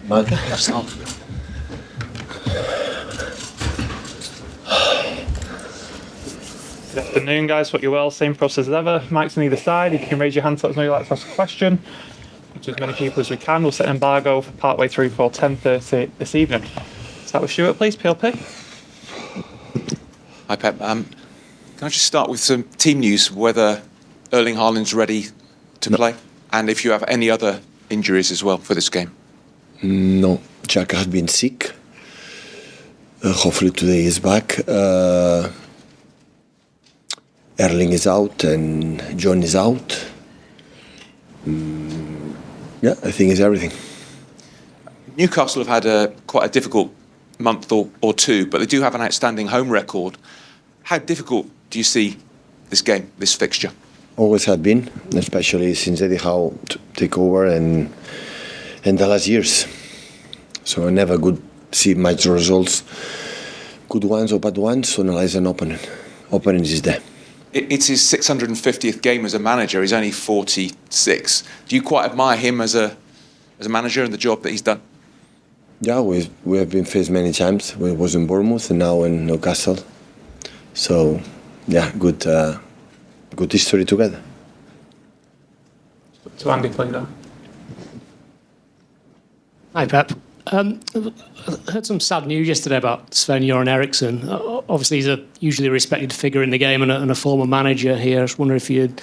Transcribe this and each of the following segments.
Mike? Good afternoon, guys. Hope you're well. Same process as ever. Mike's on either side. You can raise your hand to let us know you'd like to ask a question. To as many people as we can. We'll set an embargo for partway through for 10:30 this evening. Start with Stuart, please. PLP. Hi, Pep. Can I just start with some team news, whether Erling Haaland's ready to play? And if you have any other injuries as well for this game? No. Jack had been sick. Hopefully today he's back. Erling is out and John is out. Yeah, I think it's everything. Newcastle have had quite a difficult month or two, but they do have an outstanding home record. How difficult do you see this game, this fixture? Always have been, especially since Eddie Howe took over and the last years. So I never could see much results, good ones or bad ones, to analyze an opponent. Opponent is there. It's his 650th game as a manager. He's only 46. Do you quite admire him as a manager and the job that he's done? Yeah, we have been faced many times. We was in Bournemouth and now in Newcastle. So, yeah, good history together. To Andy, please. Hi, Pep. I heard some sad news yesterday about Sven-Göran Eriksson. Obviously, he's a usually respected figure in the game and a former manager here. I just wonder if you'd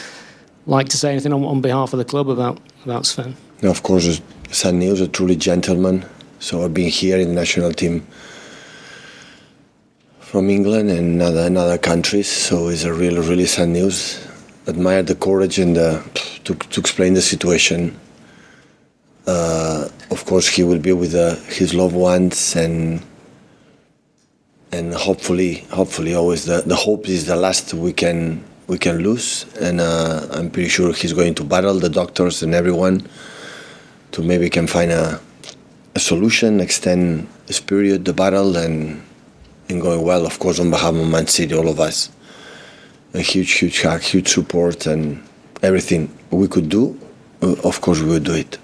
like to say anything on behalf of the club about Sven. Yeah, of course, it's sad news, a truly gentleman. So I've been here in the national team from England and other countries. So it's a really, really sad news. Admire the courage and to explain the situation. Of course, he will be with his loved ones, and hopefully, always the hope is the last we can lose. And I'm pretty sure he's going to battle the doctors and everyone to maybe can find a solution, extend this period, the battle, and going well. Of course, on behalf of Man City, all of us, a huge hug, huge support, and everything we could do. Of course, we would do it.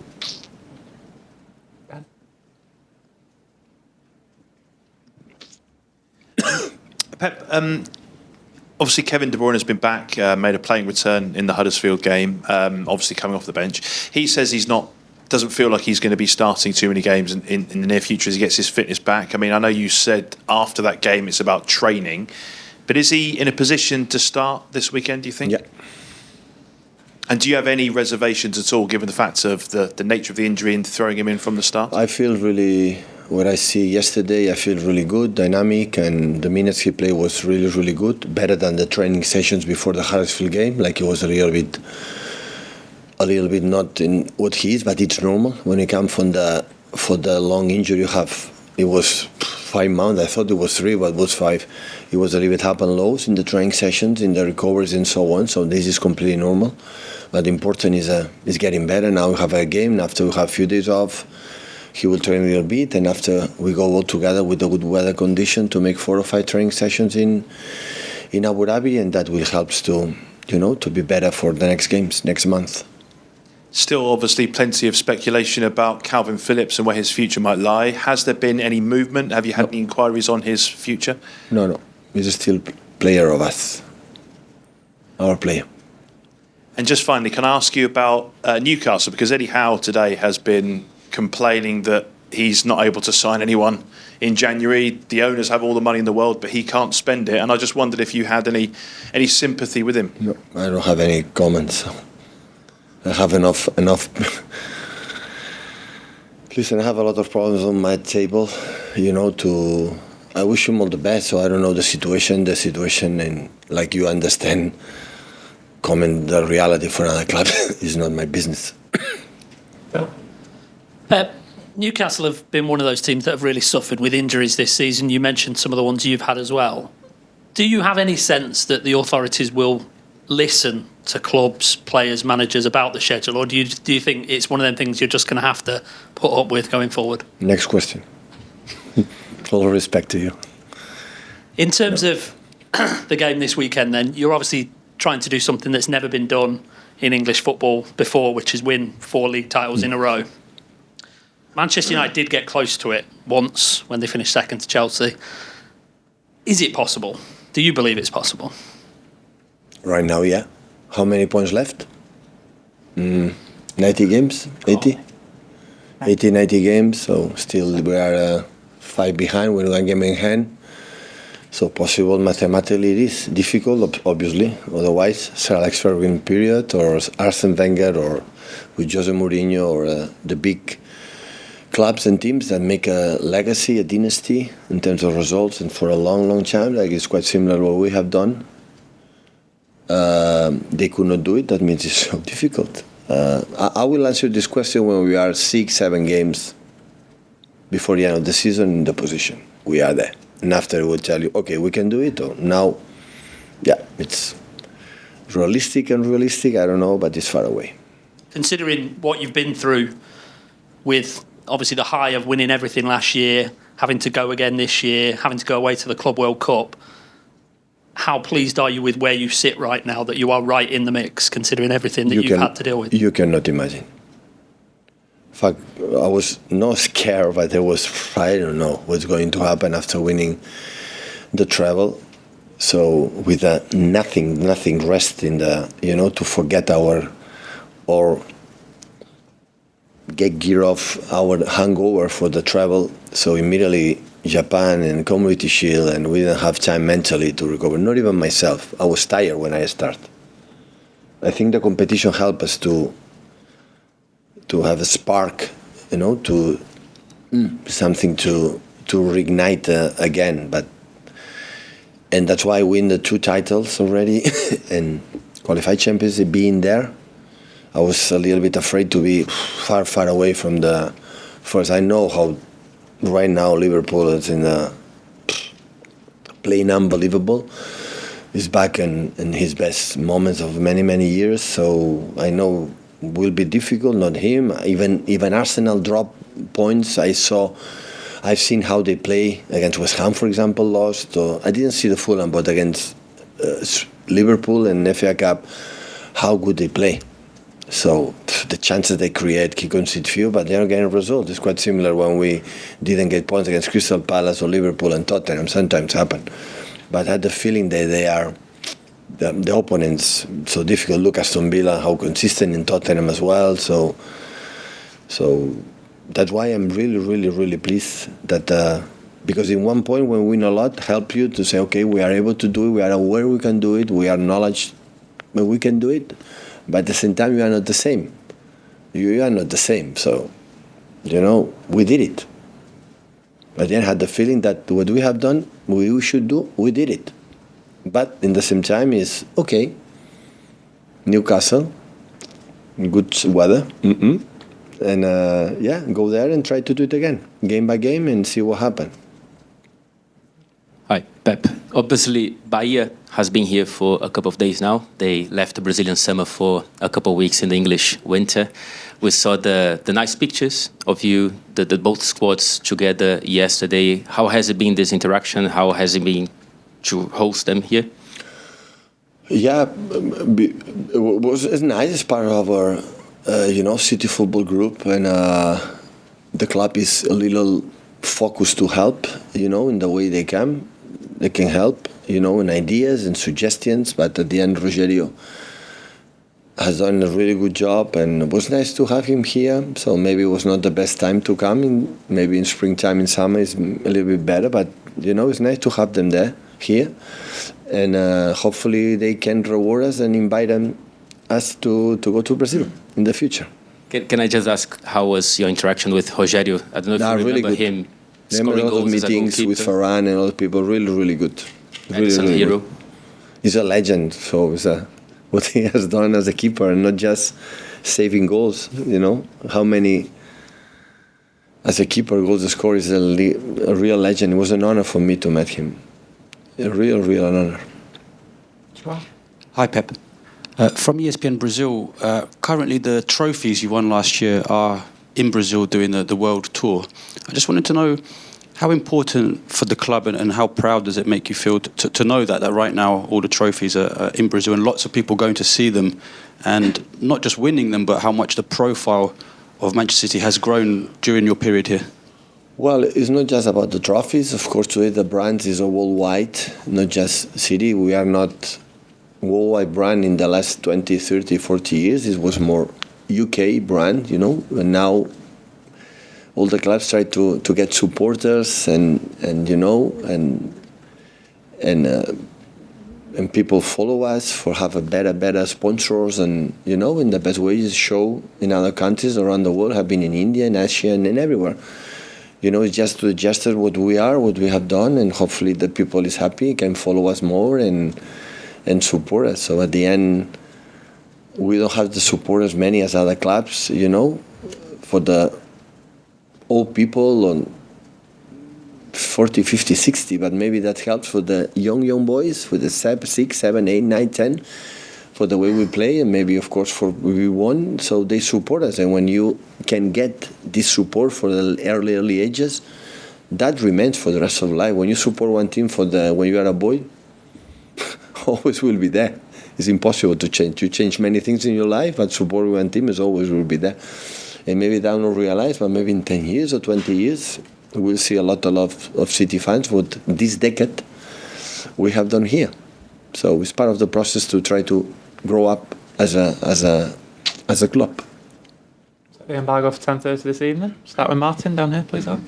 Pep, obviously Kevin De Bruyne has been back, made a playing return in the Huddersfield game, obviously coming off the bench. He says doesn't feel like he's going to be starting too many games in the near future as he gets his fitness back. I mean, I know you said after that game it's about training, but is he in a position to start this weekend, do you think? Yeah. And do you have any reservations at all, given the fact of the nature of the injury and throwing him in from the start? I feel really, what I see yesterday, I feel really good, dynamic, and the minutes he played was really, really good, better than the training sessions before the Huddersfield game. Like, it was a little bit not in what he is, but it's normal when you come for the long injury you have. It was 5 months. I thought it was 3, but it was 5. It was a little bit up and lows in the training sessions, in the recoveries, and so on. So this is completely normal. But the important is getting better. Now we have a game. After we have a few days off, he will train a little bit, and after we go all together with the good weather condition to make 4 or 5 training sessions in Abu Dhabi, and that will help to be better for the next games next month. Still, obviously, plenty of speculation about Kalvin Phillips and where his future might lie. Has there been any movement? Have you had any inquiries on his future? No. He's still player of us, our player. And just finally, can I ask you about Newcastle? Because Eddie Howe today has been complaining that he's not able to sign anyone in January. The owners have all the money in the world, but he can't spend it. And I just wondered if you had any sympathy with him. No, I don't have any comments. I have enough. Listen, I have a lot of problems on my table, I wish him all the best, so I don't know the situation, and like you understand, comment the reality for another club is not my business. Pep, Newcastle have been one of those teams that have really suffered with injuries this season. You mentioned some of the ones you've had as well. Do you have any sense that the authorities will listen to clubs, players, managers about the schedule, or do you think it's one of them things you're just going to have to put up with going forward? Next question. All respect to you. In terms of the game this weekend, then, you're obviously trying to do something that's never been done in English football before, which is win 4 league titles in a row. Manchester United did get close to it once when they finished second to Chelsea. Is it possible? Do you believe it's possible? Right now, yeah. How many points left? 90 games? 80? 80, 90 games. So still we are 5 behind with 1 game in hand. So possible mathematically it is difficult, obviously. Otherwise, Sir Alex Ferguson period or Arsene Wenger or with Jose Mourinho or the big clubs and teams that make a legacy, a dynasty in terms of results, and for a long, long time, like it's quite similar to what we have done. They could not do it. That means it's so difficult. I will answer this question when we are 6, 7 games before the end of the season in the position. We are there. And after we'll tell you, okay, we can do it. Or now, yeah, it's realistic and unrealistic, I don't know, but it's far away. Considering what you've been through with obviously the high of winning everything last year, having to go again this year, having to go away to the Club World Cup, how pleased are you with where you sit right now, that you are right in the mix, considering everything that you've had to deal with? You cannot imagine. In fact, I was not scared, but I don't know what's going to happen after winning the treble. So with nothing rest in the, to forget or get gear off our hangover for the treble. So immediately Japan and Community Shield, and we didn't have time mentally to recover. Not even myself. I was tired when I started. I think the competition helped us to have a spark, to something to reignite again. And that's why I win the 2 titles already and qualified champions being there. I was a little bit afraid to be far, far away from the first. I know how right now Liverpool is playing unbelievable. He's back in his best moments of many, many years. So I know will be difficult, not him. Even Arsenal drop points. I've seen how they play against West Ham, for example, lost. I didn't see the Fulham, but against Liverpool and FA Cup, how good they play. So the chances they create, kick on seat few, but they're getting results. It's quite similar when we didn't get points against Crystal Palace or Liverpool and Tottenham. Sometimes happen. But I had the feeling that they are the opponents so difficult. Look, Aston Villa, how consistent in Tottenham as well. So that's why I'm really, really, really pleased that because in one point when we win a lot, help you to say, okay, we are able to do it. We are aware we can do it. We are knowledge, but we can do it. But at the same time, you are not the same. You are not the same. So, we did it. But then I had the feeling that what we have done, we should do, we did it. But in the same time, is okay. Newcastle, good weather. And go there and try to do it again, game by game, and see what happens. Hi, Pep. Obviously, Bahia has been here for a couple of days now. They left the Brazilian summer for a couple of weeks in the English winter. We saw the nice pictures of you, the both squads together yesterday. How has it been, this interaction? How has it been to host them here? Yeah, it was nice. It's part of our, city football group, and the club is a little focused to help, in the way they can. They can help, in ideas and suggestions. But at the end, Rogerio has done a really good job, and it was nice to have him here. So maybe it was not the best time to come. Maybe in springtime, in summer, is a little bit better. But it's nice to have them here, and hopefully they can reward us and invite us to go to Brazil in the future. Can I just ask, how was your interaction with Rogerio? I don't know if you remember really him. There were a lot of meetings with Varane and other people. Really, really good. Really hero. Good. He's a legend. So it's what he has done as a keeper, and not just saving goals. How many as a keeper goals scored is a real legend. It was an honor for me to meet him. A real honor. Hi, Pep. From ESPN Brazil, currently the trophies you won last year are in Brazil doing the world tour. I just wanted to know how important for the club and how proud does it make you feel to know that right now all the trophies are in Brazil and lots of people going to see them, and not just winning them, but how much the profile of Manchester City has grown during your period here? Well, it's not just about the trophies. Of course, today the brand is a worldwide, not just City. We are not worldwide brand in the last 20, 30, 40 years. It was more UK brand, and now all the clubs try to get supporters and people follow us for have a better sponsors, and in the best ways show in other countries around the world, have been in India, in Asia, and everywhere. It's just to adjust what we are, what we have done, and hopefully the people is happy, can follow us more and support us. So at the end, we don't have the support as many as other clubs, for the old people on 40, 50, 60, but maybe that helps for the young boys, for the 6, 7, 8, 9, 10, for the way we play, and maybe, of course, for we won, so they support us. And when you can get this support for the early ages, that remains for the rest of life. When you support one team when you are a boy, always will be there. It's impossible to change. You change many things in your life, but support one team is always will be there. And maybe they don't realize, but maybe in 10 years or 20 years, we'll see a lot of City fans what this decade we have done here. So it's part of the process to try to grow up as a club. The embargo for 10:30 this evening. Start with Martin down here, please. Al.